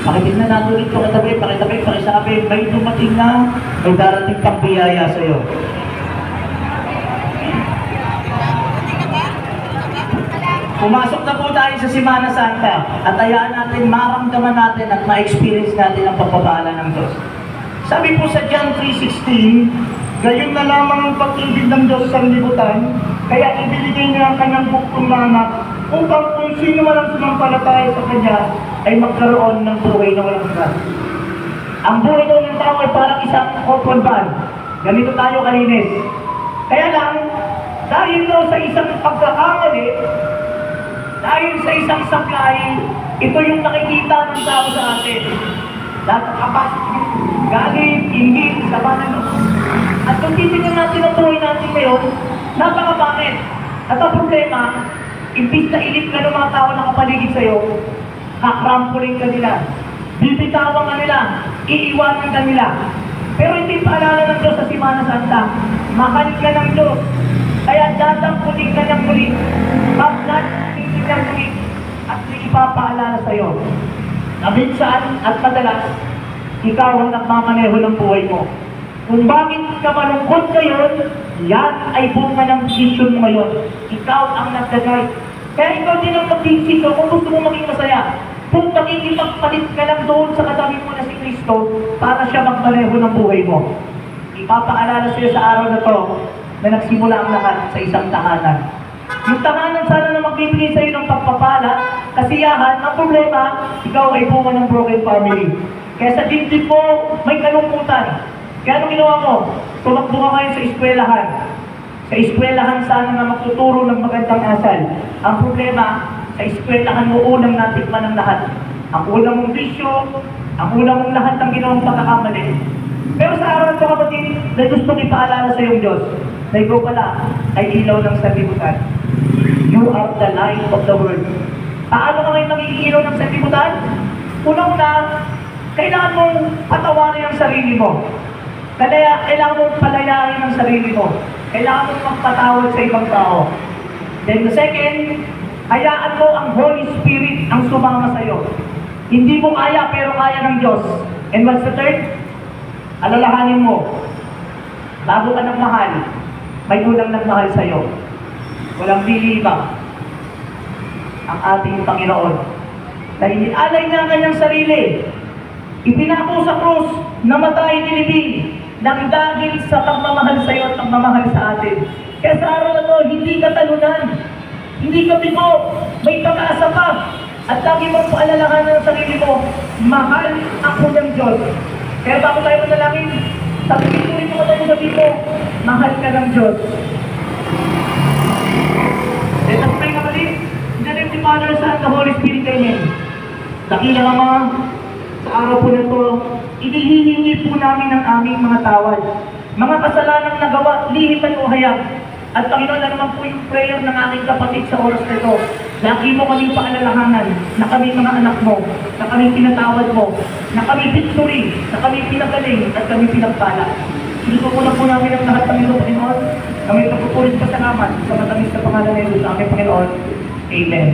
Pakitignan natin ulit yung katabi, pakisabi, may dumating na, may darating pang biyaya sa'yo. Pumasok na po tayo sa Semana Santa at hayaan natin, maramdaman natin at ma-experience natin ang pagpapala ng Diyos. Sabi po sa John 3:16, gayon na lamang ang pag-ibig ng Diyos sa sanlibutan, kaya ibinigay niya ang kanyang buktong na anak upang kung sino man ang sumampalataya sa Kanya ay magkaroon ng buhay na walang hanggan. Ang buhay daw ng tao ay parang isang open van. Ganito tayo kalinis. Kaya lang, dahil daw sa isang pagkakamali, dahil sa isang saklay, ito yung nakikita ng tao sa atin. Lahat ng kapas, galit, ingit, sama ng Diyos. At kung titignan natin ang buhay natin ngayon, napakapangit. At ang problema, imbis na ilit ka ng mga tao na kapaligid sa'yo, kakrampuling ka nila, bibitawan ka nila, iiwanan ka nila. Pero hindi paalala ng Diyos sa Semana Santa, mahal ka ng Diyos, kaya dadampuling ka ng muli, magdadating ka ng muli, at ipapaalala sa'yo. Na minsan at madalas, ikaw ang nagmamaneho ng buhay mo. Kung bakit ka malungkot ngayon, yan ay bunga ng desisyon mo ngayon. Ikaw ang nagdagay. Kaya ikaw din ang mag-desisyon kung gusto mo maging masaya. Kung makikipagpalit ka lang doon sa katabi mo na si Kristo para siya magmaneho ng buhay mo. Ipapaalala sa'yo sa araw na to na nagsimula ang lahat sa isang tahanan. Yung tahanan sana na magbibigay sa'yo ng pagpapala, kasiyahan, ang problema, ikaw ay bunga ng broken family. Kaya sa dibdib mo, may kalungkutan. Kaya anong ginawa mo? Tumakbo ka ngayon sa eskwelahan. Sa eskwelahan sana na magtuturo ng magandang asal. Ang problema, sa eskwelahan mo unang natikman ng lahat. Ang unang mong bisyo, ang unang mong lahat ng ginawang pagkakamali. Pero sa araw ito kapatid, na gustong ipaalala sa iyong Diyos, na ikaw pala ay ilaw ng sanlibutan. You are the light of the world. Paano ka ngayon magiging ilaw ng sanlibutan? Unang-una, kailangan mong patawarin ang sarili mo. Kaya kailangan mong palayain ang sarili mo. Kailangan mong magpatawad sa ibang tao. Then the second, hayaan mo ang Holy Spirit ang sumama sa iyo. Hindi mo kaya pero kaya ng Diyos. And what's the third? Alalahanin mo, bago ka nagmahal, may unang nagmahal sa iyo. Walang lilibang ang ating Panginoon. Dahil alay niya ang kanyang sarili. Ipinako sa krus, namatay nilibing, nang dahil sa pagmamahal sa iyo at pagmamahal sa atin. Kaya sa araw na to, hindi ka talunan, hindi ka bigo, may pag-asa pa. At lagi mong paalalahanan ng sarili mo, mahal ako ng Diyos. Kaya bago tayo manalangin, sabihin mo rin mo tayo sabi mo, mahal ka ng Diyos. Let us pray kapatid. In the name of the Father, Son, the Holy Spirit, Amen. Dakilang Ama, sa araw po na ito, inihihingi po namin ang aming mga tawad. Mga kasalanang nagawa, lihitan o hayag. At Panginoon, na naman po yung prayer ng aking kapatid sa oras na ito. Lagi mo kaming paalalahanan na kami mga anak mo, na kami pinatawad mo, na kami victory, na kami pinagaling, at kami pinagpala. Gusto ko lang po namin ang lahat ng ito, Panginoon. Kami pagpupulit pa salamat sa matamis na pangalan ng Diyos, aming Panginoon. Amen.